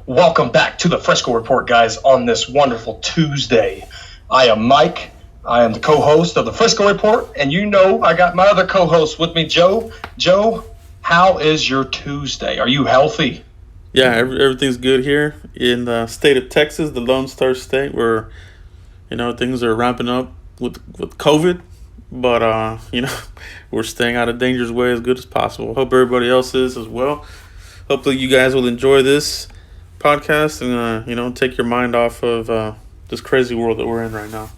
Welcome back to the Frisco Report, guys, on this wonderful Tuesday. I am Mike. I am the co-host of the Frisco Report, and I got my other co-host with me, Joe. Joe, how is your Tuesday? Are you healthy? Yeah, everything's good here in the state of Texas, the Lone Star State, where things are ramping up with COVID, but we're staying out of danger's way as good as possible. Hope everybody else is as well. Hopefully, you guys will enjoy this podcast and take your mind off of this crazy world that we're in right now.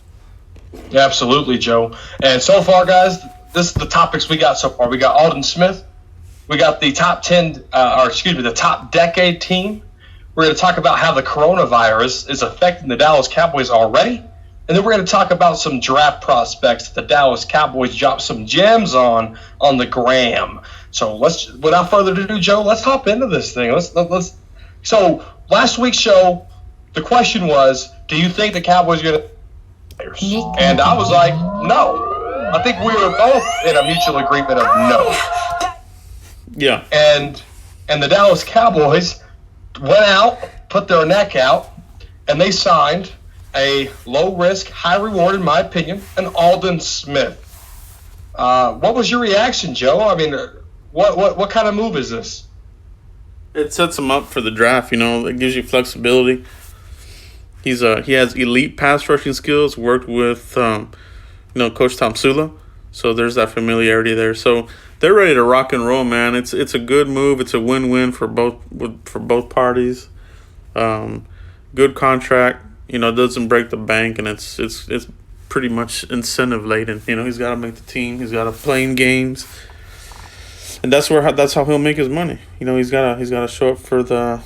Yeah, absolutely, Joe. And so far, guys, this is the topics we got so far. We got Aldon Smith. We got the the top decade team. We're going to talk about how the coronavirus is affecting the Dallas Cowboys already. And then we're going to talk about some draft prospects that the Dallas Cowboys dropped some gems on the gram. So without further ado, Joe, let's hop into this thing. Let's. So last week's show, the question was, do you think the Cowboys are going to? And I was like, no. I think we were both in a mutual agreement of no. Yeah. And the Dallas Cowboys went out, put their neck out, and they signed a low-risk, high-reward, in my opinion, an Aldon Smith. What was your reaction, Joe? I mean, what kind of move is this? It sets him up for the draft. It gives you flexibility. He has elite pass rushing skills. Worked with Coach Tom Sula, so there's that familiarity there. So they're ready to rock and roll, man. It's a good move. It's a win-win for both parties. Good contract. Doesn't break the bank, and it's pretty much incentive laden. He's got to make the team. He's got to play in games, and that's how he'll make his money. He's got to show up for the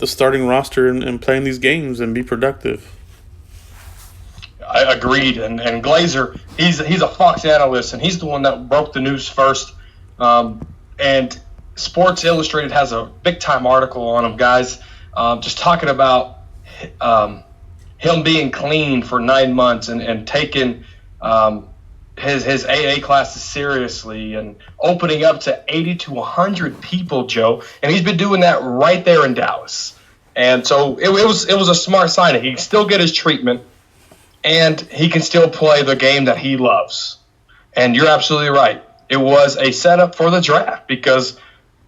starting roster and play in these games and be productive. I agreed, and Glazer, he's a Fox analyst, and he's the one that broke the news first. And Sports Illustrated has a big time article on him, guys, just talking about him being clean for 9 months and taking his AA classes seriously and opening up to 80 to 100 people, Joe. And he's been doing that right there in Dallas. And so it was a smart signing. He can still get his treatment, and he can still play the game that he loves. And you're absolutely right. It was a setup for the draft because,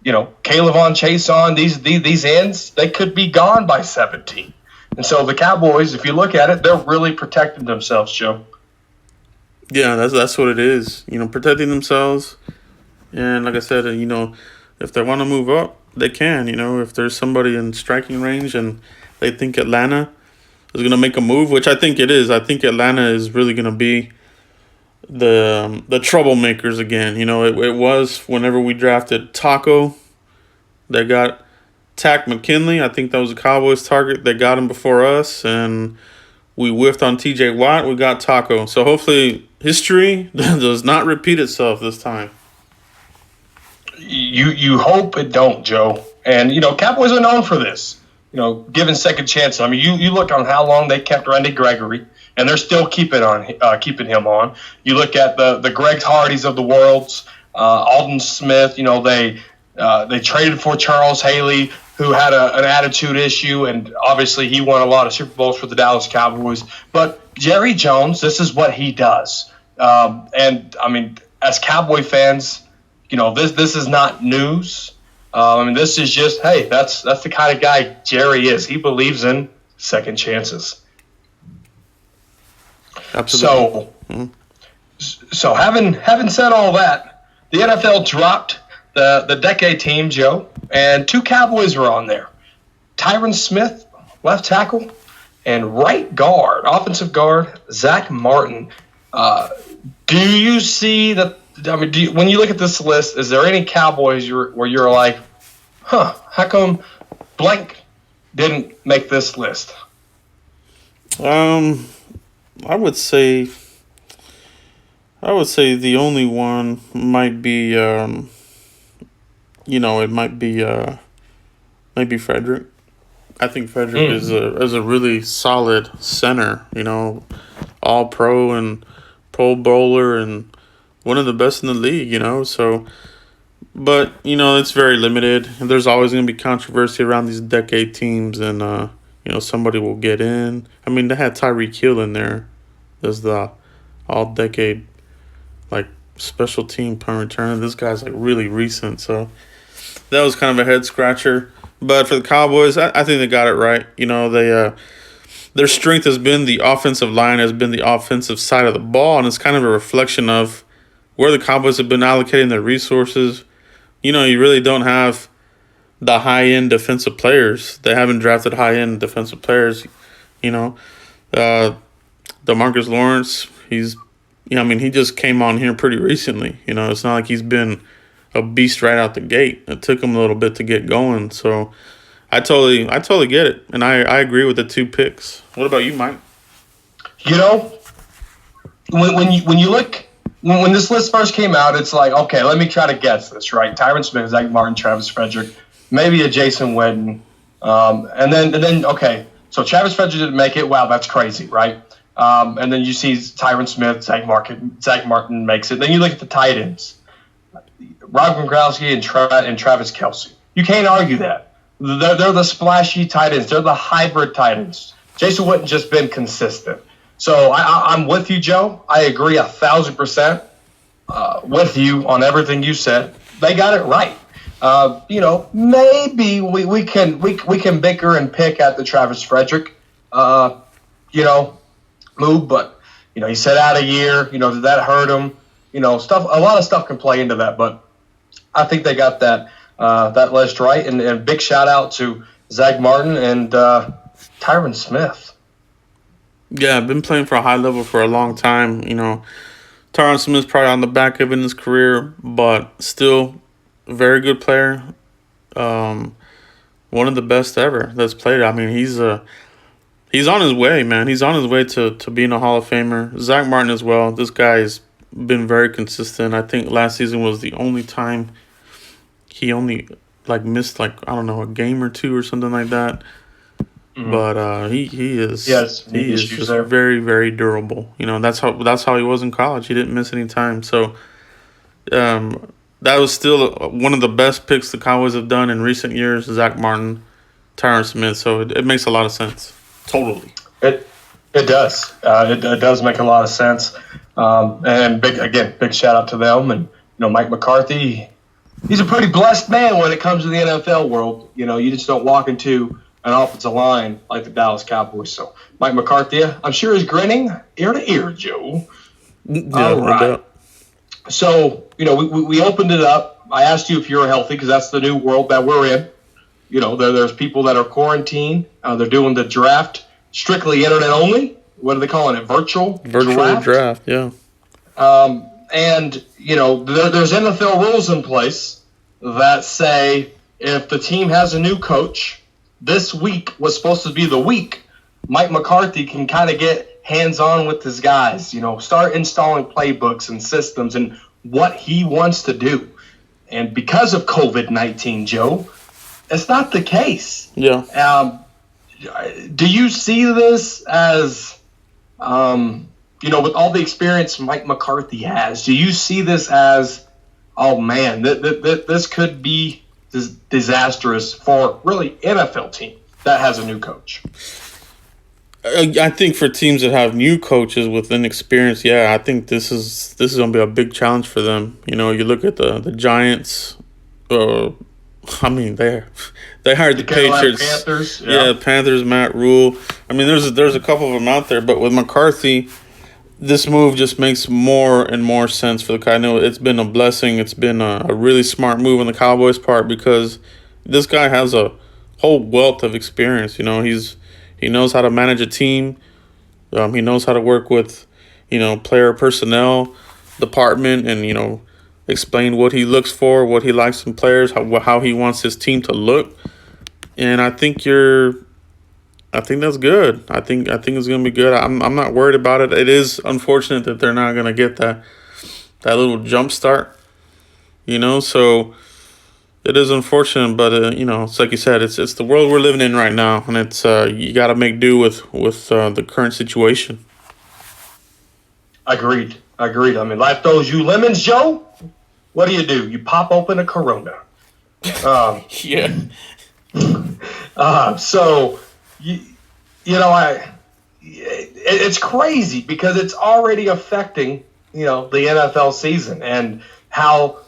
Caleb on Chase on these ends, they could be gone by 17. And so the Cowboys, if you look at it, they're really protecting themselves, Joe. Yeah, that's what it is. Protecting themselves. And like I said, if they want to move up, they can. If there's somebody in striking range and they think Atlanta is going to make a move, which I think it is. I think Atlanta is really going to be the troublemakers again. It was whenever we drafted Taco. They got Tack McKinley. I think that was a Cowboys target. They got him before us, and we whiffed on TJ Watt. We got Taco. So hopefully history does not repeat itself this time. You hope it don't, Joe. And, Cowboys are known for this, giving second chances. I mean, you look on how long they kept Randy Gregory, and they're still keeping him on. You look at the Greg Hardys of the worlds, Aldon Smith. They traded for Charles Haley, who had an attitude issue, and obviously he won a lot of Super Bowls for the Dallas Cowboys. But Jerry Jones, this is what he does. And I mean, as Cowboy fans, this is not news. This is just, hey, that's the kind of guy Jerry is. He believes in second chances. Absolutely. So having said all that, the NFL dropped the decade team, Joe, and 2 Cowboys were on there. Tyron Smith, left tackle, and right guard, offensive guard, Zach Martin. Do you see that? When you look at this list, is there any Cowboys where you're like, how come blank didn't make this list? I would say the only one might be, it might be Frederick. I think Frederick is a really solid center, all pro and Pro Bowler and one of the best in the league, So But, it's very limited. There's always going to be controversy around these decade teams, and, somebody will get in. I mean, they had Tyreek Hill in there as the all-decade, like, special team punt returner. This guy's, like, really recent, so that was kind of a head-scratcher. But for the Cowboys, I think they got it right. Their strength has been the offensive line, has been the offensive side of the ball, and it's kind of a reflection of where the Cowboys have been allocating their resources. You really don't have the high-end defensive players. They haven't drafted high-end defensive players. DeMarcus Lawrence, he just came on here pretty recently. It's not like he's been a beast right out the gate. It took him a little bit to get going. So I totally get it, and I agree with the 2 picks. What about you, Mike? When you look. When this list first came out, it's like, okay, let me try to guess this, right? Tyron Smith, Zach Martin, Travis Frederick, maybe a Jason Witten. And then, okay, so Travis Frederick didn't make it. Wow, that's crazy, right? And then you see Tyron Smith, Zach Martin makes it. Then you look at the tight ends, Rob Gronkowski and Travis Kelce. You can't argue that. They're the splashy tight ends. They're the hybrid tight ends. Jason Witten just been consistent. So I'm with you, Joe. I agree 1,000% with you on everything you said. They got it right. Maybe we can bicker and pick at the Travis Frederick, move, but he sat out a year. Did that hurt him? Stuff. A lot of stuff can play into that, but I think they got that list right. And big shout out to Zach Martin and Tyron Smith. Yeah, I've been playing for a high level for a long time. Tyron Smith's probably on the back end in his career, but still a very good player. One of the best ever that's played. I mean, he's on his way, man. He's on his way to being a Hall of Famer. Zach Martin as well. This guy's been very consistent. I think last season was the only time he only missed a game or 2 or something like that. Mm-hmm. But he is just there. Very, very durable. That's how he was in college. He didn't miss any time. So that was still one of the best picks the Cowboys have done in recent years. Zach Martin, Tyron Smith. So it makes a lot of sense. Totally. It does. It does make a lot of sense. And big shout out to them. And Mike McCarthy. He's a pretty blessed man when it comes to the NFL world. You just don't walk into an offensive line like the Dallas Cowboys. So Mike McCarthy, I'm sure, is grinning ear to ear, Joe. Yeah, all right. So, we opened it up. I asked you if you were healthy because that's the new world that we're in. There's people that are quarantined. They're doing the draft strictly internet only. What are they calling it? Virtual draft, yeah. And, there's NFL rules in place that say if the team has a new coach, this week was supposed to be the week Mike McCarthy can kind of get hands-on with his guys, start installing playbooks and systems and what he wants to do. And because of COVID-19, Joe, it's not the case. Yeah. Do you see this as, with all the experience Mike McCarthy has, do you see this as, oh, man, this could be disastrous for really NFL team that has a new coach? I think for teams that have new coaches with inexperience, I think this is going to be a big challenge for them. You look at the Giants. They hired the Patriots. Panthers, Panthers, Matt Rule. I mean, there's a couple of them out there, but with McCarthy, this move just makes more and more sense for the guy. I know it's been a blessing. It's been a really smart move on the Cowboys' part because this guy has a whole wealth of experience. He knows how to manage a team. He knows how to work with, player personnel department and, explain what he looks for, what he likes in players, how he wants his team to look. And I think that's good. I think it's going to be good. I'm not worried about it. It is unfortunate that they're not going to get that little jump start, so it is unfortunate, but it's like you said, it's the world we're living in right now, and it's you got to make do with the current situation. Agreed. I mean, life throws you lemons, Joe. what do? You pop open a Corona. Yeah. So, it's crazy because it's already affecting, the NFL season and how,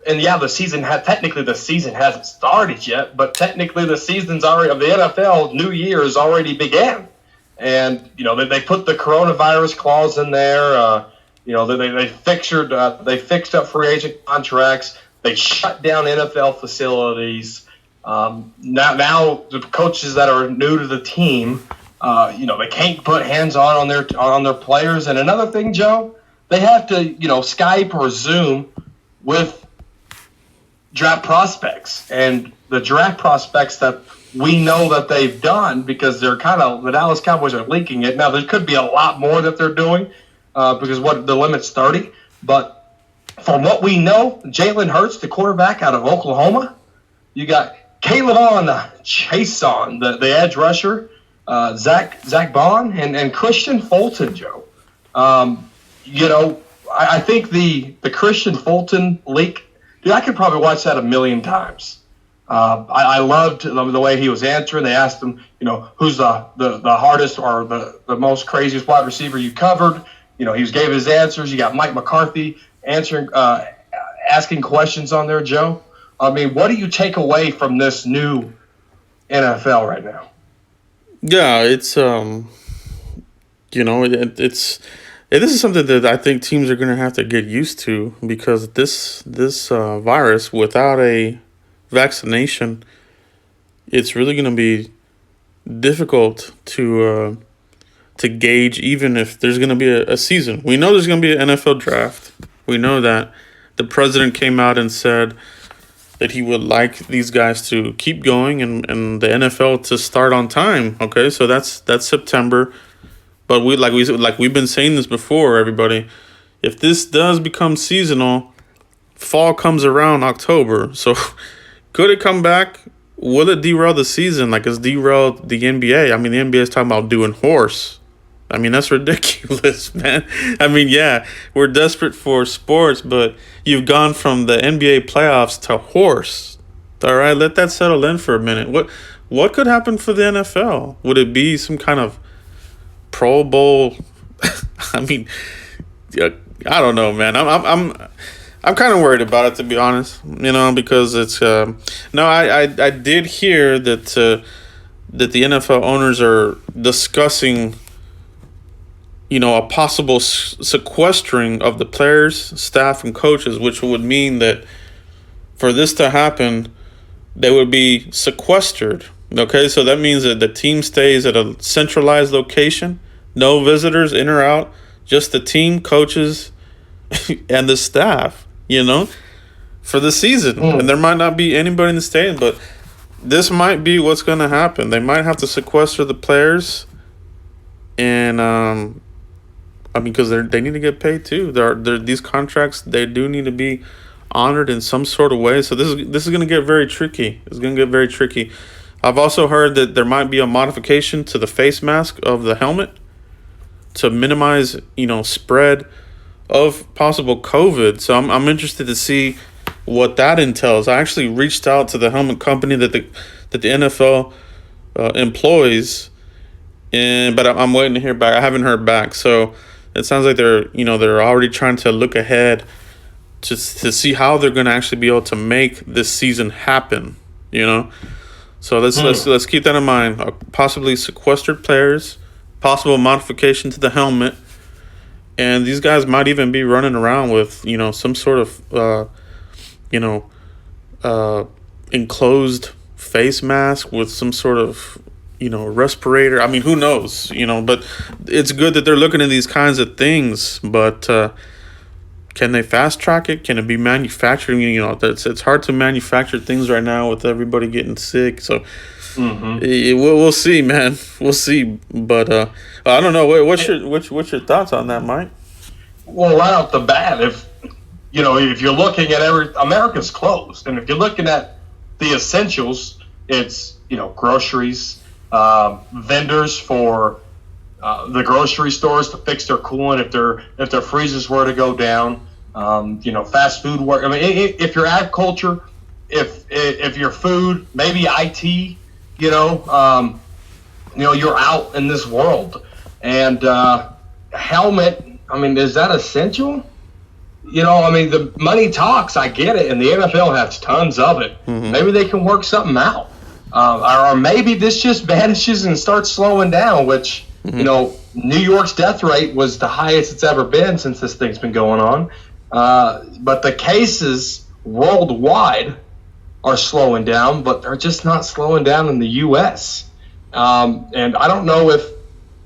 and yeah, the season hasn't started yet, but technically the season's already, of the NFL, New Year's already began. And, they put the coronavirus clause in there. They fixed up free agent contracts. They shut down NFL facilities. Now the coaches that are new to the team, they can't put hands on their players. And another thing, Joe, they have to, Skype or Zoom with draft prospects. And the draft prospects that we know that they've done, because the Dallas Cowboys are leaking it. Now, there could be a lot more that they're doing because the limit's 30. But from what we know, Jalen Hurts, the quarterback out of Oklahoma, you got Caleb Chason, the edge rusher, Zach Bond, and Christian Fulton, Joe. I think the Christian Fulton leak, dude, I could probably watch that a million times. I loved the way he was answering. They asked him, who's the hardest or the most craziest wide receiver you covered. He gave his answers. You got Mike McCarthy answering, asking questions on there, Joe. I mean, what do you take away from this new NFL right now? Yeah, it's this is something that I think teams are going to have to get used to, because this virus, without a vaccination, it's really going to be difficult to gauge, even if there's going to be a season. We know there's going to be an NFL draft. We know that the president came out and said that he would like these guys to keep going and the NFL to start on time. Okay, so that's September. But we've been saying this before, everybody. If this does become seasonal, fall comes around October. So could it come back? Will it derail the season like it's derailed the NBA? I mean, the NBA is talking about doing horse. I mean, that's ridiculous, man. I mean, yeah, we're desperate for sports, but you've gone from the NBA playoffs to horse. All right, let that settle in for a minute. What could happen for the NFL? Would it be some kind of Pro Bowl? I mean, yeah, I don't know, man. I'm kind of worried about it, to be honest. Because it's I did hear that the NFL owners are discussing, a possible sequestering of the players, staff, and coaches, which would mean that for this to happen, they would be sequestered. Okay, so that means that the team stays at a centralized location, no visitors in or out, just the team, coaches, and the staff, for the season. And there might not be anybody in the stadium, but this might be what's going to happen. They might have to sequester the players, and because they need to get paid too. These contracts, they do need to be honored in some sort of way. So this is going to get very tricky. It's going to get very tricky. I've also heard that there might be a modification to the face mask of the helmet to minimize, spread of possible COVID. So I'm interested to see what that entails. I actually reached out to the helmet company that the NFL employs, but I'm waiting to hear back. I haven't heard back. So it sounds like they're already trying to look ahead to see how they're going to actually be able to make this season happen. So let's keep that in mind. Possibly sequestered players, possible modification to the helmet, and these guys might even be running around with some sort of enclosed face mask with some sort of respirator. I mean, who knows? But it's good that they're looking at these kinds of things. But can they fast track it? Can it be manufactured? It's hard to manufacture things right now with everybody getting sick. So we'll see, man. We'll see. But I don't know. What's your thoughts on that, Mike? Well, right off the bat, if you're looking at America's closed, and if you're looking at the essentials, it's groceries, vendors for the grocery stores to fix their coolant if their freezers were to go down. Fast food work. I mean, if you're agriculture, if you're food, maybe IT, you're out in this world. And helmet, I mean, is that essential? The money talks. I get it, and the NFL has tons of it. Mm-hmm. Maybe they can work something out, or maybe this just vanishes and starts slowing down. Which New York's death rate was the highest it's ever been since this thing's been going on. But the cases worldwide are slowing down, but they're just not slowing down in the U.S. And I don't know if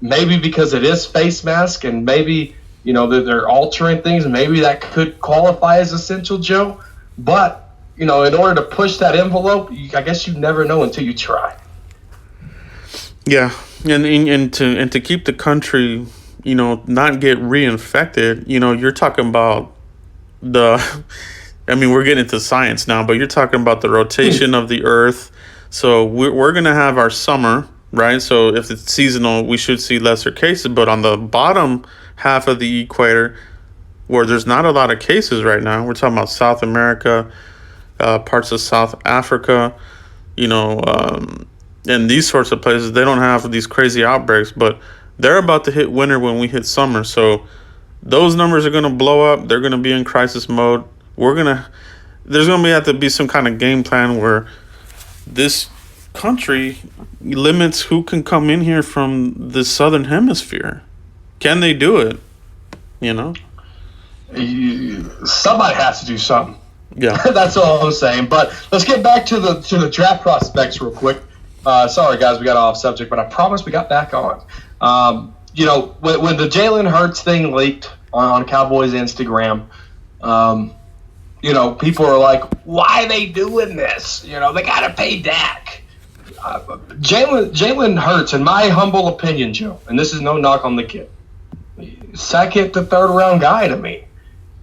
maybe because it is face mask and maybe that they're altering things, and maybe that could qualify as essential, Joe. But in order to push that envelope, I guess you never know until you try. Yeah, and to keep the country, not get reinfected. You're talking about we're getting into science now, but you're talking about the rotation of the Earth. So we're gonna have our summer, right? So if it's seasonal, we should see lesser cases. But on the bottom half of the equator, where there's not a lot of cases right now, we're talking about South America, parts of South Africa, and these sorts of places. They don't have these crazy outbreaks, but they're about to hit winter when we hit summer. So those numbers are going to blow up. They're going to be in crisis mode. There's going to have to be some kind of game plan where this country limits who can come in here from the southern hemisphere. Can they do it? Somebody has to do something. Yeah. That's all I'm saying. But let's get back to the draft prospects real quick. Sorry, guys, we got off subject, but I promise we got back on. When the Jalen Hurts thing leaked on Cowboys Instagram, people are like, why are they doing this? They got to pay Dak. Jalen Hurts, in my humble opinion, Joe, and this is no knock on the kid, second to third round guy to me.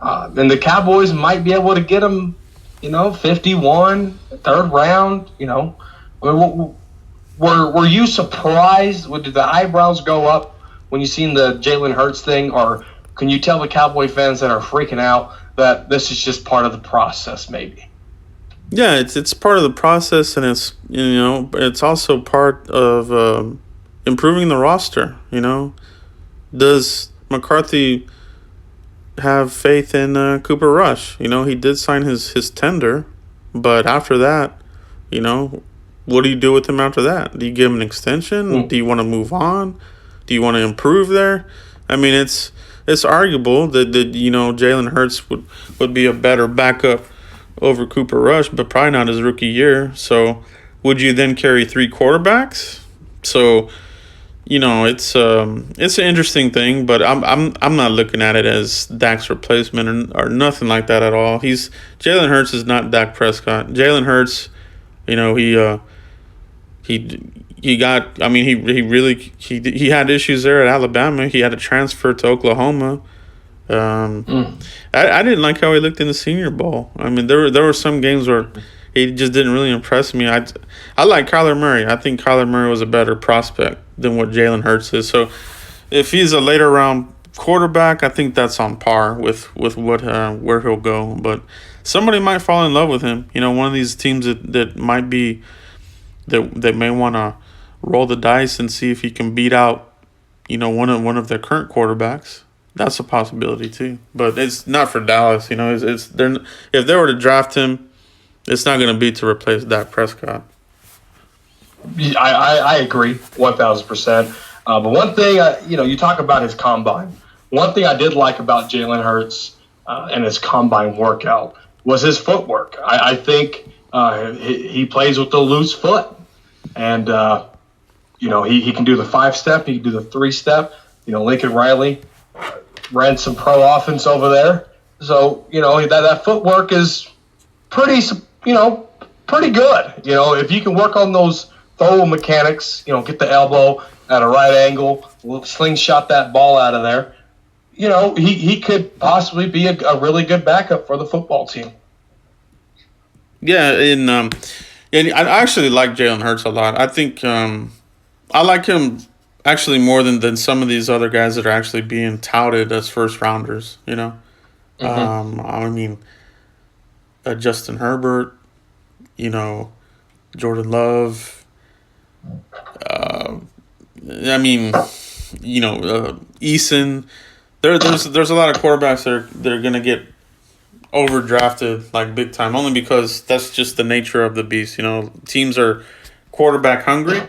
And the Cowboys might be able to get him, 51, third round, Were you surprised? Did the eyebrows go up when you seen the Jalen Hurts thing? Or can you tell the Cowboy fans that are freaking out that this is just part of the process, maybe? Yeah, it's part of the process, and it's also part of improving the roster. Does McCarthy have faith in Cooper Rush? He did sign his tender, but after that, what do you do with him after that? Do you give him an extension? Do you want to move on? Do you want to improve there? I mean, it's arguable that Jalen Hurts would be a better backup over Cooper Rush, but probably not his rookie year. So would you then carry 3 quarterbacks? So it's an interesting thing, but I'm not looking at it as Dak's replacement or nothing like that at all. Jalen Hurts is not Dak Prescott. Jalen Hurts, he had issues there at Alabama. He had to transfer to Oklahoma. I didn't like how he looked in the Senior Bowl. I mean, there were some games where he just didn't really impress me. I like Kyler Murray. I think Kyler Murray was a better prospect than what Jalen Hurts is. So if he's a later round quarterback, I think that's on par with what where he'll go. But somebody might fall in love with him. One of these teams that might be that may want to roll the dice and see if he can beat out one of their current quarterbacks. That's a possibility too, but it's not for Dallas. If they were to draft him, it's not going to be to replace Dak Prescott. I agree 1,000%. But one thing, you talk about his combine. One thing I did like about Jalen Hurts and his combine workout was his footwork. I think he plays with the loose foot, and he can do the 5-step, he can do the 3-step. Lincoln Riley ran some pro offense over there. So, that footwork is pretty good. If you can work on those throw mechanics, get the elbow at a right angle, slingshot that ball out of there, he could possibly be a really good backup for the football team. Yeah, and I actually like Jalen Hurts a lot. I think I like him actually more than some of these other guys that are actually being touted as first rounders. I mean, Justin Herbert, Jordan Love. I mean, Eason. There's a lot of quarterbacks that are gonna get overdrafted like big time, only because that's just the nature of the beast. Teams are quarterback hungry,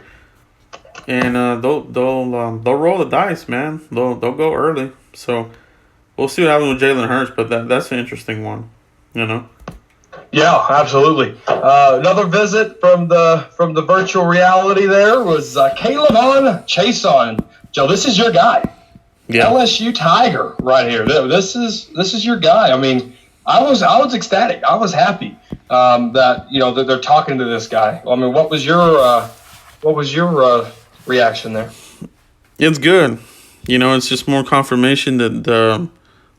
and they'll roll the dice, man. They'll go early. So we'll see what happens with Jalen Hurts, but that's an interesting one. Yeah, absolutely. Another visit from the virtual reality there was Caleb Chason. Joe, this is your guy. Yeah. LSU Tiger right here. This is your guy. I mean, I was ecstatic. I was happy that they're talking to this guy. I mean, what was your reaction there? It's good. It's just more confirmation that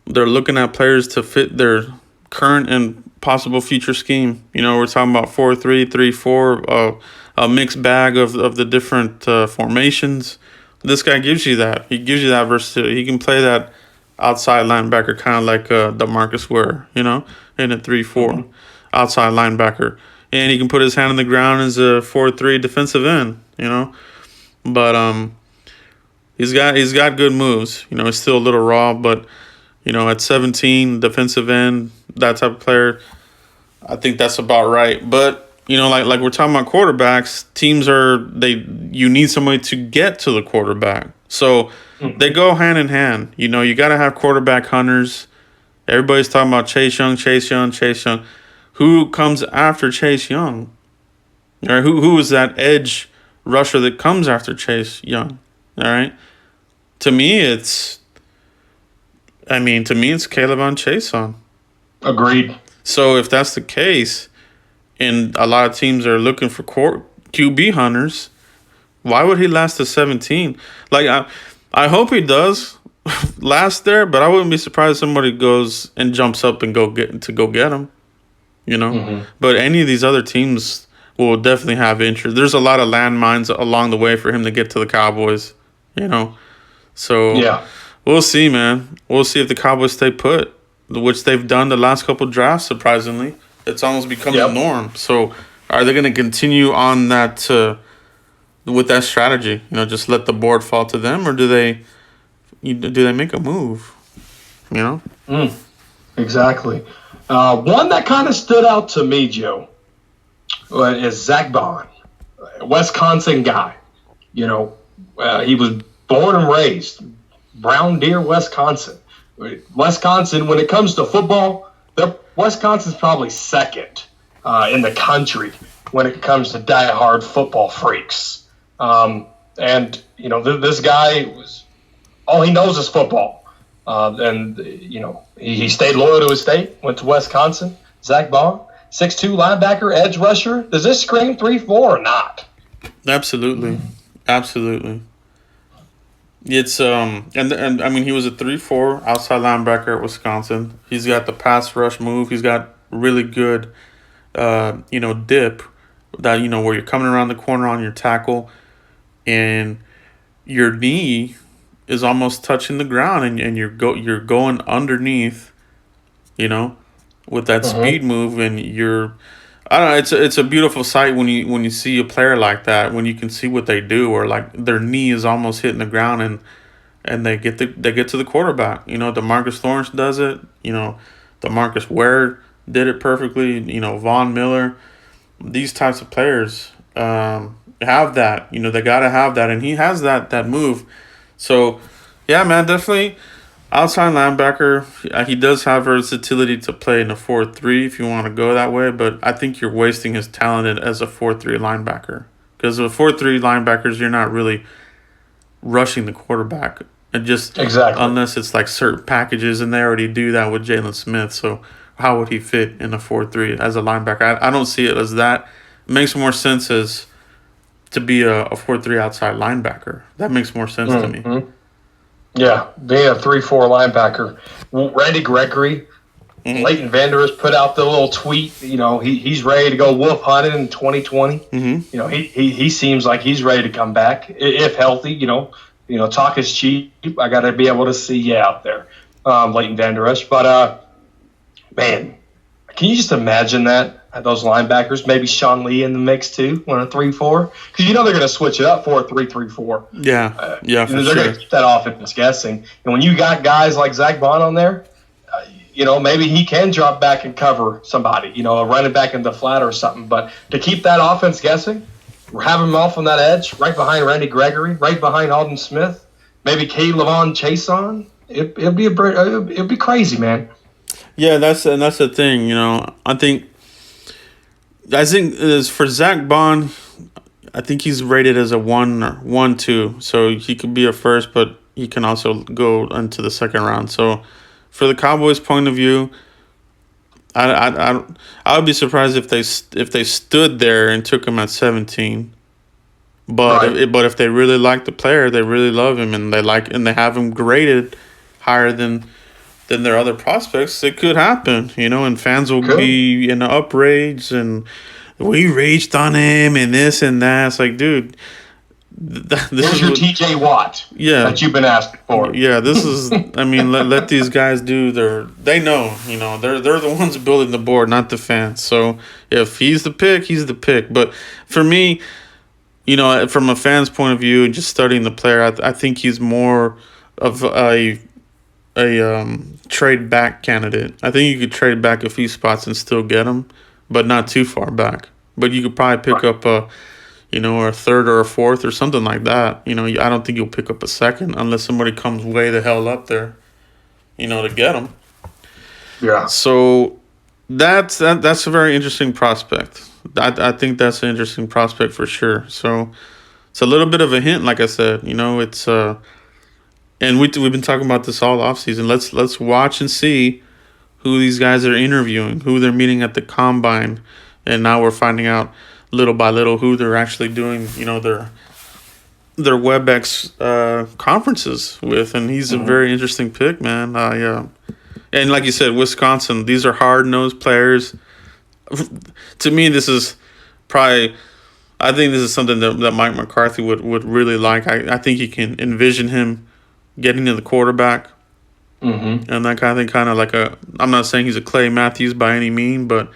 they're looking at players to fit their current and possible future scheme. We're talking about 4-3, 3-4, a mixed bag of the different formations. This guy gives you that. He gives you that versatility. He can play that outside linebacker, kind of like DeMarcus Ware, in a 3-4 outside linebacker. And he can put his hand on the ground as a 4-3 defensive end, But he's got good moves. He's still a little raw, but at 17, defensive end, that type of player, I think that's about right. But like we're talking about quarterbacks, you need somebody to get to the quarterback. So they go hand in hand. You got to have quarterback hunters. Everybody's talking about Chase Young. Who comes after Chase Young? Or who is that edge rusher that comes after Chase Young? All right. To me, it's Caleb Chason. Agreed. So if that's the case, and a lot of teams are looking for QB hunters, why would he last to 17? Like, I hope he does last there, but I wouldn't be surprised if somebody goes and jumps up and go get him. But any of these other teams will definitely have interest. There's a lot of landmines along the way for him to get to the Cowboys. So yeah, we'll see, man. We'll see if the Cowboys stay put, which they've done the last couple drafts. Surprisingly, it's almost become the norm. So, are they going to continue on that with that strategy? Just let the board fall to them, or do they make a move? Exactly. One that kind of stood out to me, Joe, is Zach Bond, Wisconsin guy. He was born and raised Brown Deer, Wisconsin. Wisconsin, when it comes to football, Wisconsin's probably second in the country when it comes to diehard football freaks. This guy all he knows is football. He stayed loyal to his state, went to Wisconsin. Zach Bond, 6'2" linebacker, edge rusher. Does this scream 3-4 or not? Absolutely. It's and I mean, he was a 3-4 outside linebacker at Wisconsin. He's got the pass rush move. He's got really good dip that where you're coming around the corner on your tackle and your knee is almost touching the ground and you're going underneath, with that speed move, and I don't know, it's a beautiful sight when you see a player like that, when you can see what they do, or like their knee is almost hitting the ground and they get to the quarterback. DeMarcus Lawrence does it. DeMarcus Ware did it perfectly. Von Miller. These types of players have that. They gotta have that, and he has that move. So, yeah, man, definitely outside linebacker. He does have versatility to play in a 4-3 if you want to go that way, but I think you're wasting his talent as a 4-3 linebacker. Because with 4-3 linebackers, you're not really rushing the quarterback. And just exactly. Unless it's like certain packages, and they already do that with Jalen Smith. So how would he fit in a 4-3 as a linebacker? I don't see it as that. It makes more sense as to be a 4-3 outside linebacker. That makes more sense to me. Yeah, being a 3-4 linebacker. Randy Gregory, Leighton Vander Esch put out the little tweet. He's ready to go wolf hunting in 2020. He seems like he's ready to come back if healthy. Talk is cheap. I got to be able to see you out there, Leighton Vander Esch. But man, can you just imagine that? Those linebackers, maybe Sean Lee in the mix too, on a 3-4, because they're going to switch it up for a 3-3-4. Yeah, for they're sure. going to keep that offense guessing. And when you got guys like Zach Bond on there, maybe he can drop back and cover somebody, run it back in the flat or something. But to keep that offense guessing, we're having him off on that edge, right behind Randy Gregory, right behind Aldon Smith, maybe Kate Lavon Chason. It'd be crazy, man. Yeah, that's the thing. I think as for Zach Bond, I think he's rated as a 1-2, so he could be a first, but he can also go into the second round. So for the Cowboys' point of view, I would be surprised if they stood there and took him at 17. But Right. But if they really like the player, they really love him, and they have him graded higher than their other prospects, it could happen, and fans will be in an uprage, and we raged on him and this and that. It's like, dude, this Here's is your what, TJ Watt that you've been asking for. yeah, this is, I mean, let these guys do they know, they're the ones building the board, not the fans. So if he's the pick, he's the pick. But for me, from a fan's point of view and just studying the player, I think he's more of a trade back candidate. I think you could trade back a few spots and still get him, but not too far back. But you could probably pick up a third or a fourth or something like that. I don't think you'll pick up a second unless somebody comes way the hell up there, to get him. Yeah. So that's a very interesting prospect. I think that's an interesting prospect for sure. So it's a little bit of a hint, like I said. It's and we've been talking about this all offseason. Let's watch and see who these guys are interviewing, who they're meeting at the combine, and now we're finding out little by little who they're actually doing, their WebEx conferences with, and he's a very interesting pick, man. And like you said, Wisconsin, these are hard-nosed players. To me, this is probably, I think this is something that Mike McCarthy would really like. I think he can envision him getting to the quarterback, and that kind of thing, kind of like I'm not saying he's a Clay Matthews by any mean, but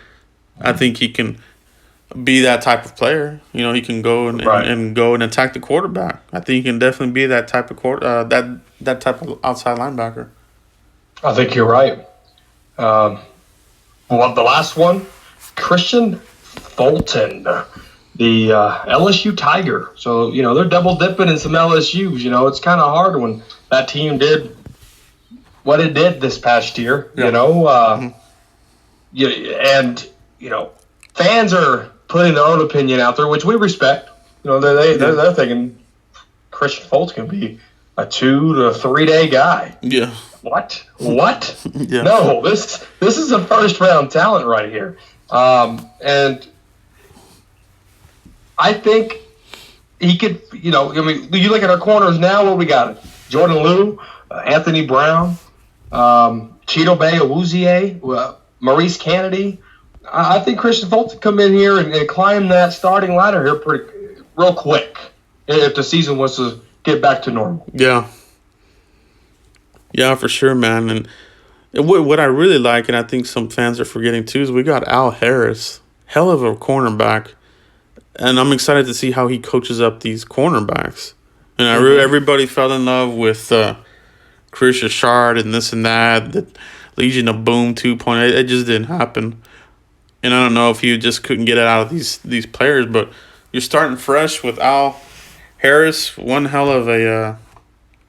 I think he can be that type of player. He can go and go and attack the quarterback. I think he can definitely be that type of that type of outside linebacker. I think you're right. The last one, Christian Fulton, the LSU Tiger. So, they're double dipping in some LSUs. It's kind of hard when that team did what it did this past year, and fans are putting their own opinion out there, which we respect. They're thinking Christian Fulton can be a 2 to 3 day guy. Yeah. What? Yeah. No, this is a first round talent right here. And I think he could, you look at our corners now, what we got? Jordan Liu, Anthony Brown, Cheeto Bay Awuzie, Maurice Kennedy. I think Christian Fulton come in here and climb that starting ladder here real quick if the season was to get back to normal. Yeah. Yeah, for sure, man. And what I really like, and I think some fans are forgetting too, is we got Al Harris, hell of a cornerback. And I'm excited to see how he coaches up these cornerbacks. And everybody fell in love with Chris Richard and this and that, the Legion of Boom 2.0. It just didn't happen. And I don't know if you just couldn't get it out of these players, but you're starting fresh with Al Harris, one hell of a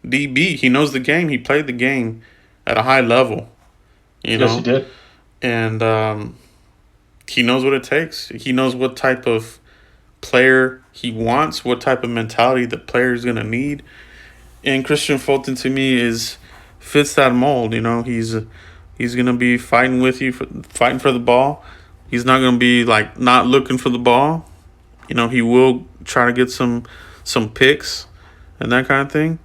DB. He knows the game. He played the game at a high level. Yes, he did. And he knows what it takes. He knows what type of player he wants, what type of mentality the player is going to need. And Christian Fulton, to me, fits that mold. He's going to be fighting with you, fighting for the ball. He's not going to be not looking for the ball. He will try to get some picks and that kind of thing.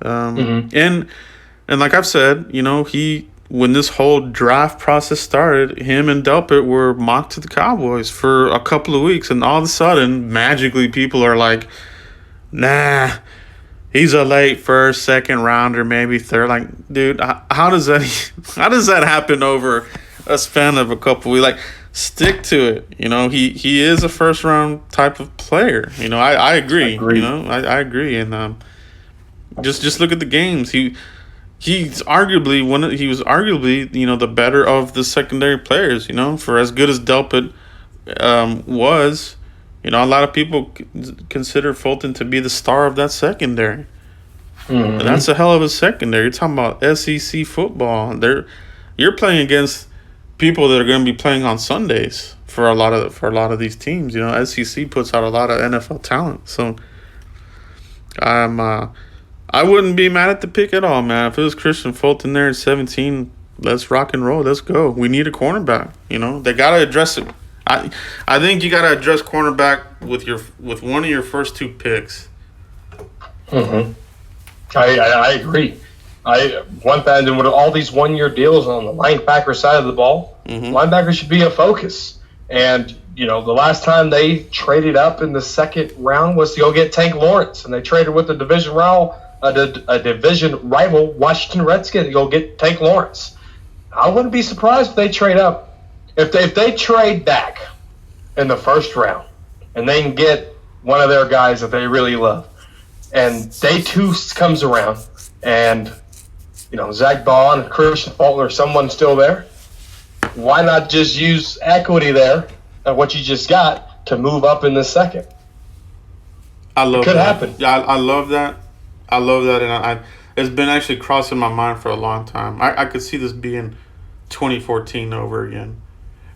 And like I've said, when this whole draft process started, him and Delpit were mocked to the Cowboys for a couple of weeks, and all of a sudden, magically, people are like, nah, he's a late first, second rounder, maybe third. Like, dude, how does that happen over a span of a couple weeks. Like, stick to it. You know, he is a first round type of player. You know, I agree. Agreed. You know, I agree. And just look at the games. He was arguably the better of the secondary players. You know, for as good as Delpit was, you know, a lot of people consider Fulton to be the star of that secondary. And that's a hell of a secondary. You're talking about SEC football. You're playing against people that are going to be playing on Sundays for a lot of these teams. You know, SEC puts out a lot of NFL talent. So I wouldn't be mad at the pick at all, man. If it was Christian Fulton there at 17, let's rock and roll. Let's go. We need a cornerback. You know, they got to address it. I think you got to address cornerback with one of your first two picks. I agree. One thing with all these 1-year deals on the linebacker side of the ball, linebacker should be a focus. And you know, the last time they traded up in the second round was to go get Tank Lawrence, and they traded with the division rival Washington Redskins to go get Tank Lawrence. I wouldn't be surprised if they trade up. If they trade back in the first round and they can get one of their guys that they really love, and day 2 comes around and, you know, Zach Bond and Christian Fulton or someone still there, why not just use equity there at what you just got to move up in the second? I love it could that. happen. Yeah, I love that. I love that, and it's been actually crossing my mind for a long time. I could see this being 2014 over again.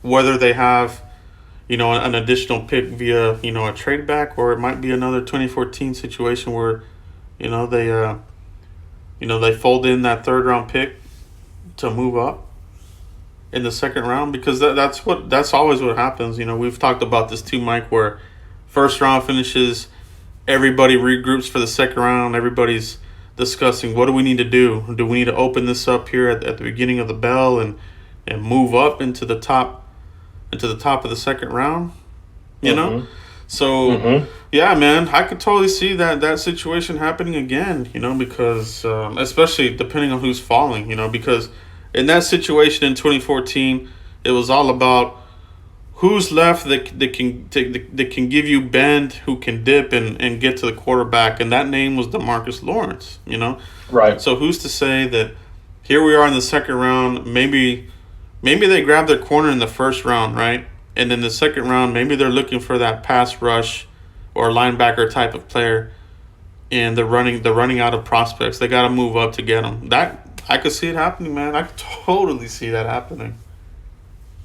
Whether they have, you know, an additional pick via, you know, a trade back, or it might be another 2014 situation where, you know, they fold in that third round pick to move up in the second round, because that's always what happens. You know, we've talked about this too, Mike, where first round finishes, everybody regroups for the second round. Everybody's discussing, what do we need to do? Do we need to open this up here at the beginning of the bell and move up into the top of the second round? You know? So, yeah, man, I could totally see that situation happening again, you know, because especially depending on who's falling, you know, because in that situation in 2014, it was all about who's left that can give you bend, who can dip and get to the quarterback, and that name was DeMarcus Lawrence, you know? Right. So who's to say that here we are in the second round, maybe they grab their corner in the first round, right? And then the second round, maybe they're looking for that pass rush or linebacker type of player, and they're running out of prospects. They got to move up to get them. That I could see it happening, man. I could totally see that happening.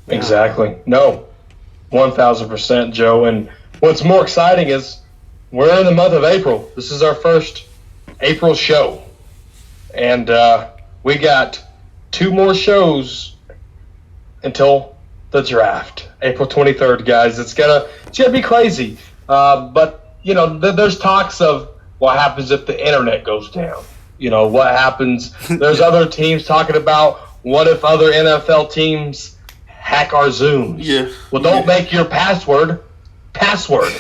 Yeah. Exactly. No, 1,000%, Joe. And what's more exciting is we're in the month of April. This is our first April show, and we got 2 more shows until the draft, April 23rd, guys. It's gonna be crazy. But you know, there's talks of what happens if the internet goes down. You know, what happens? There's other teams talking about what if other NFL teams hack our Zooms. Yeah. Well, don't make your password. That's what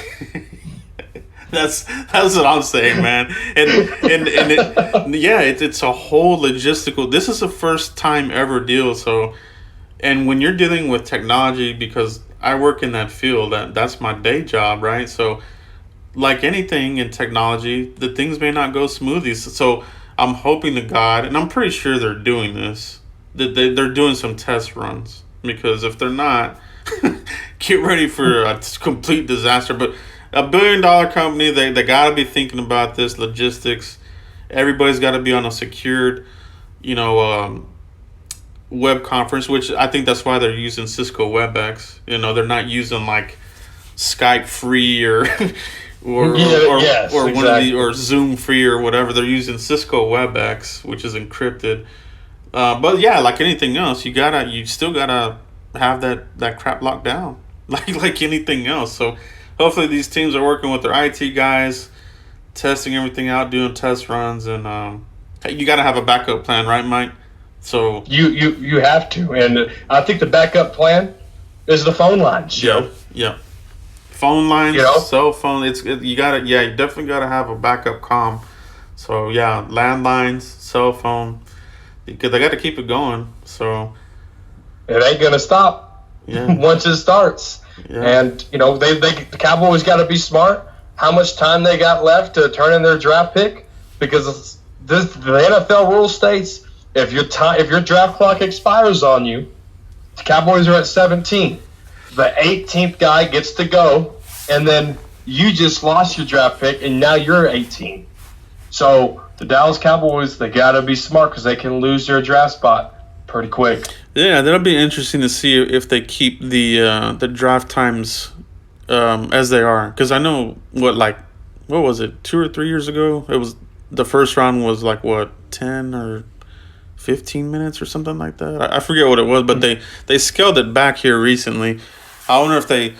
I'm saying, man. And it's a whole logistical. This is a first time ever deal. So, and when you're dealing with technology, because I work in that field, that's my day job, right? So, like anything in technology, the things may not go smoothly. So I'm hoping to God, and I'm pretty sure they're doing this, that they're doing some test runs. Because if they're not, get ready for a complete disaster. But $1 billion company, they got to be thinking about this logistics. Everybody's got to be on a secured, you know, web conference, which I think that's why they're using Cisco WebEx. You know, they're not using like Skype free or one of the or Zoom free or whatever. They're using Cisco WebEx, which is encrypted. But yeah, like anything else, you still gotta have that crap locked down, like anything else. So hopefully these teams are working with their IT guys, testing everything out, doing test runs, and you gotta have a backup plan, right, Mike? So you have to, and I think the backup plan is the phone lines, Joe. Yeah. Phone lines, you know? Cell phone. You definitely gotta have a backup comm. So yeah, landlines, cell phone. Because they got to keep it going. So, it ain't gonna stop once it starts. Yeah. And the Cowboys got to be smart. How much time they got left to turn in their draft pick? Because the NFL rule states if your draft clock expires on you, the Cowboys are at 17. The 18th guy gets to go, and then you just lost your draft pick, and now you're 18. So the Dallas Cowboys, they got to be smart because they can lose their draft spot pretty quick. Yeah, that'll be interesting to see if they keep the draft times as they are. Because I know what was it, 2 or 3 years ago? It was the first round was 10 or 15 minutes or something like that. I forget what it was, but they scaled it back here recently. I wonder if they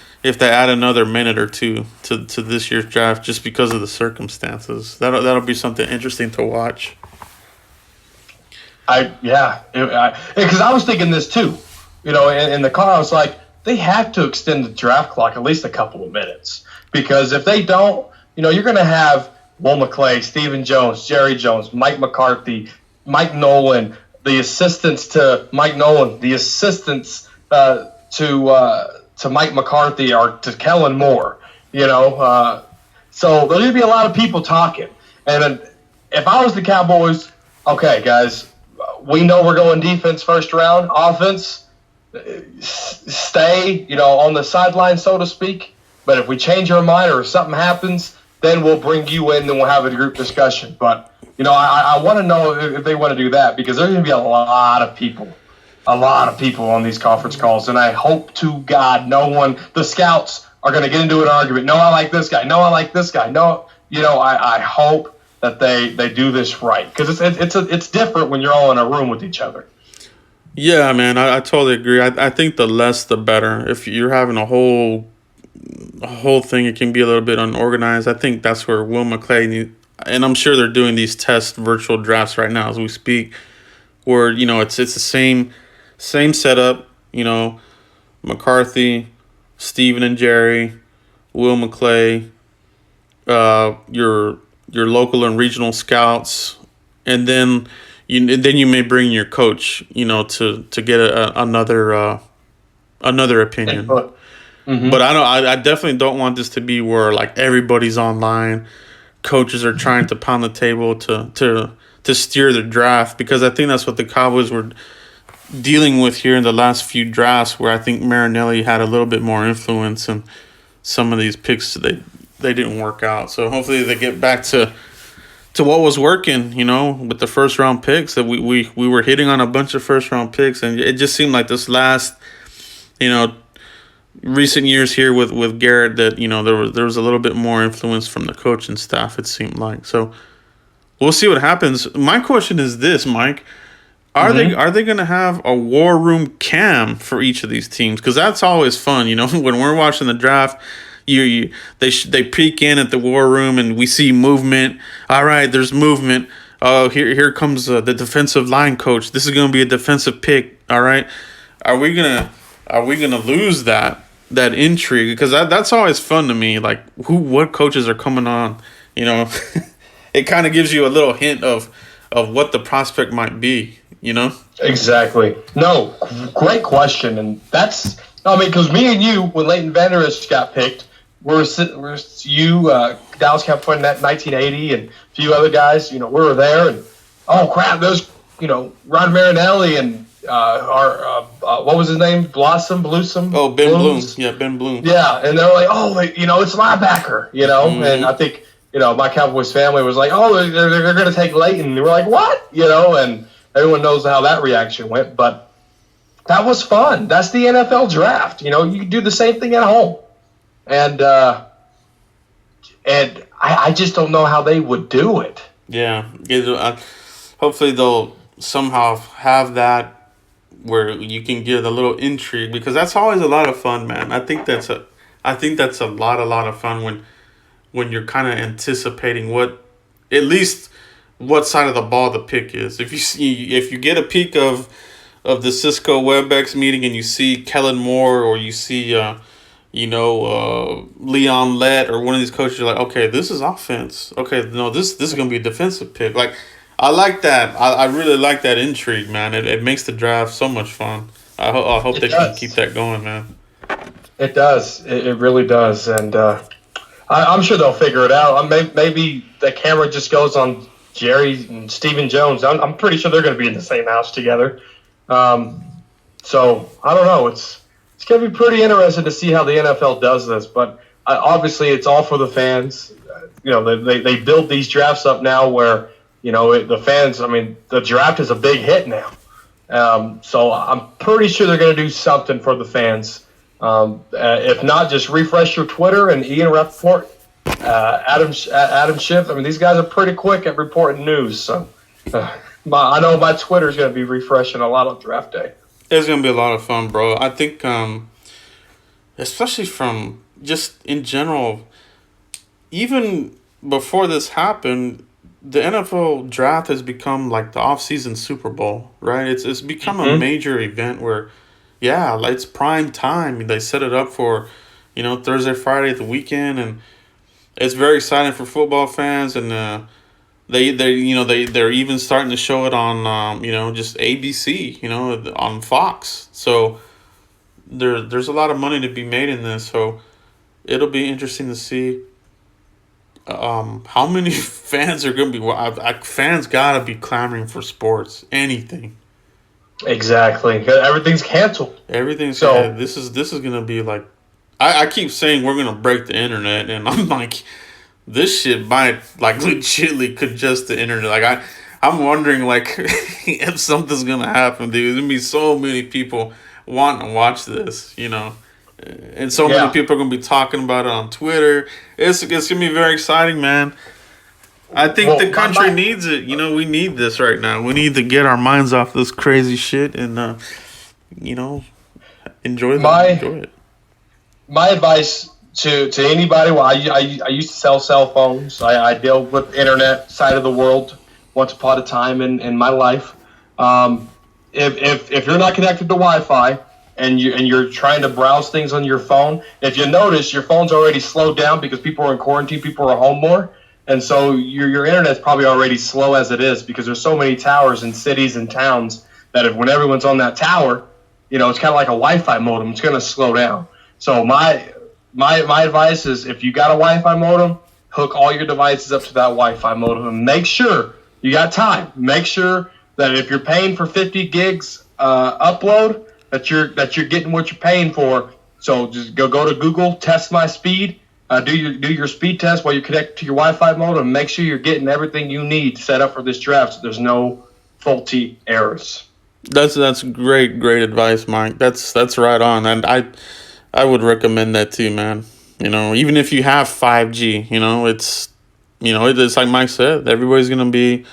add another minute or two to this year's draft just because of the circumstances. That'll be something interesting to watch. Because I was thinking this too. In the car, I was like, they have to extend the draft clock at least a couple of minutes, because if they don't, you're going to have Will McClay, Stephen Jones, Jerry Jones, Mike McCarthy, Mike Nolan, the assistants to Mike Nolan, the assistants to Mike McCarthy or to Kellen Moore. So there's going to be a lot of people talking. And if I was the Cowboys, okay, guys, we know we're going defense first round, offense, stay, on the sideline, so to speak. But if we change our mind or if something happens, then we'll bring you in and we'll have a group discussion. But, I want to know if they want to do that, because there's going to be a lot of people on these conference calls. And I hope to God the scouts are going to get into an argument. No, I like this guy. No, I like this guy. No, I hope that they do this right, because it's different when you're all in a room with each other. Yeah, man, I totally agree. I think the less the better. If you're having a whole thing, it can be a little bit unorganized. I think that's where Will McClay, and I'm sure they're doing these test virtual drafts right now as we speak, where it's the same setup. McCarthy, Steven and Jerry, Will McClay, your local and regional scouts, and then you may bring your coach, to get another opinion. Mm-hmm. But I definitely don't want this to be where everybody's online. Coaches are trying to pound the table to steer the draft, because I think that's what the Cowboys were dealing with here in the last few drafts, where I think Marinelli had a little bit more influence, and some of these picks they didn't work out. So hopefully they get back to what was working, with the first round picks. That we were hitting on a bunch of first round picks, and it just seemed like this last, recent years here with Garrett that there was a little bit more influence from the coaching staff, it seemed like. So we'll see what happens. My question is this, Mike: Are they going to have a war room cam for each of these teams? Because that's always fun, when we're watching the draft. They peek in at the war room and we see movement. All right, there's movement. Oh, here comes the defensive line coach. This is going to be a defensive pick. All right, are we gonna lose that intrigue? Because that's always fun to me. What coaches are coming on? It kind of gives you a little hint of what the prospect might be. Exactly. No, great question, and that's because me and you, when Leighton Vander Esch got picked, we're Dallas Cowboys in 1980, and a few other guys. We were there, and oh crap, those Ron Marinelli and what was his name? Bluesome. Oh, Ben Bloom. Yeah, Ben Bloom. Yeah, and they're like, oh, it's linebacker. Mm-hmm. And I think my Cowboys family was like, oh, they're going to take Leighton. And we're like, what? And everyone knows how that reaction went, but that was fun. That's the NFL draft. You can do the same thing at home. And I just don't know how they would do it. Yeah. Hopefully they'll somehow have that where you can get a little intrigue, because that's always a lot of fun, man. I think that's a lot of fun when you're kind of anticipating at least what side of the ball the pick is. If you get a peek of the Cisco WebEx meeting and you see Kellen Moore, or you see Leon Lett or one of these coaches, you're like, okay, this is offense. Okay, no, this is gonna be a defensive pick. I like that. I really like that intrigue, man. It makes the draft so much fun. I hope It they can does. keep that going, man. It does. It really does. And I'm sure they'll figure it out. Maybe the camera just goes on Jerry and Stephen Jones. I'm pretty sure they're going to be in the same house together. So I don't know. It's going to be pretty interesting to see how the NFL does this. But obviously, it's all for the fans. They build these drafts up now where the fans. I mean, the draft is a big hit now. So I'm pretty sure they're going to do something for the fans. If not, just refresh your Twitter and Ian Rappaport, Adam Schiff. I mean, these guys are pretty quick at reporting news. So I know my Twitter is going to be refreshing a lot on draft day. It's gonna be a lot of fun, bro. I think, especially from just in general, even before this happened, the NFL draft has become like the off-season Super Bowl, right? It's become a major event where, yeah, like it's prime time. They set it up for, Thursday, Friday, the weekend, and it's very exciting for football fans. And they're even starting to show it on just ABC, on Fox. So there's a lot of money to be made in this. So it'll be interesting to see how many fans are going to be. Fans gotta be clamoring for sports, anything. Exactly. Everything's canceled. Everything's So this is gonna be like. I keep saying we're gonna break the internet, and I'm like, this shit might like legitly congest the internet. Like I'm wondering like if something's gonna happen, dude. There's gonna be so many people wanting to watch this, and so many people are gonna be talking about it on Twitter. It's gonna be very exciting, man. I think the country needs it. We need this right now. We need to get our minds off this crazy shit and enjoy it. My advice to anybody. Well, I used to sell cell phones. I dealt with the internet side of the world once upon a time in my life. If you're not connected to Wi-Fi and you're trying to browse things on your phone, if you notice your phone's already slowed down because people are in quarantine, people are home more, and so your internet's probably already slow as it is because there's so many towers in cities and towns that when everyone's on that tower, it's kind of like a Wi-Fi modem. It's going to slow down. So my advice is if you got a Wi-Fi modem, hook all your devices up to that Wi-Fi modem and make sure you got time. Make sure that if you're paying for 50 gigs upload, that you're getting what you're paying for. So just go to Google, test my speed, do your speed test while you're connected to your Wi-Fi modem, and make sure you're getting everything you need set up for this draft so there's no faulty errors. That's great advice, Mike. That's right on, and I would recommend that too, man. Even if you have 5G, it's like Mike said, everybody's gonna be.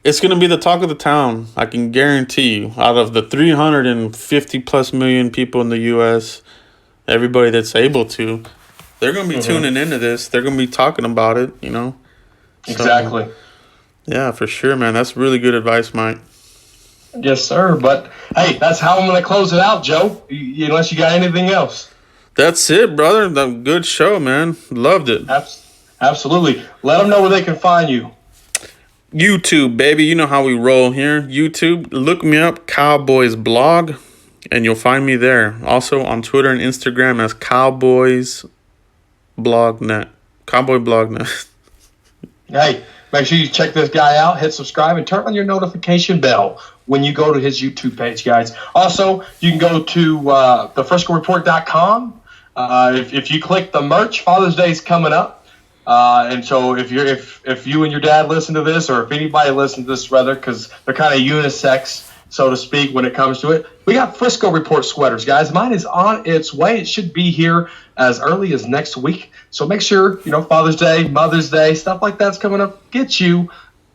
It's gonna be the talk of the town. I can guarantee you. Out of the 350 plus million people in the U.S., everybody that's able to, they're gonna be tuning into this. They're gonna be talking about it. So, exactly. Yeah, for sure, man. That's really good advice, Mike. Yes, sir. But hey, that's how I'm going to close it out, Joe. Unless you got anything else. That's it, brother. Good show, man. Loved it. Absolutely. Let them know where they can find you. YouTube, baby. You know how we roll here. YouTube. Look me up, Cowboys Blog, and you'll find me there. Also on Twitter and Instagram as Cowboys Blognet. Cowboy Blognet. Hey, make sure you check this guy out. Hit subscribe and turn on your notification bell when you go to his YouTube page, guys. Also, you can go to thefriscoreport.com. If you click the merch, Father's Day is coming up. And so if you and your dad listen to this, or if anybody listens to this, rather, because they're kind of unisex, so to speak, when it comes to it, we got Frisco Report sweaters, guys. Mine is on its way. It should be here as early as next week. So make sure, Father's Day, Mother's Day, stuff like that's coming up. Get you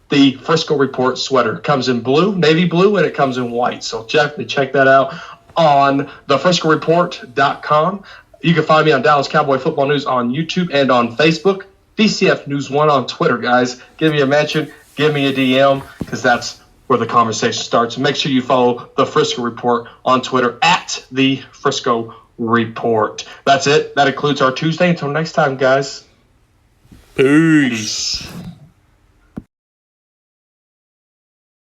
the Frisco Report sweater. It comes in blue, navy blue, and it comes in white. So definitely check that out on thefriscoreport.com. You can find me on Dallas Cowboy Football News on YouTube and on Facebook. DCF News 1 on Twitter, guys. Give me a mention. Give me a DM, because that's where the conversation starts. And make sure you follow the Frisco Report on Twitter at the Frisco Report. That's it. That includes our Tuesday. Until next time, guys. Peace.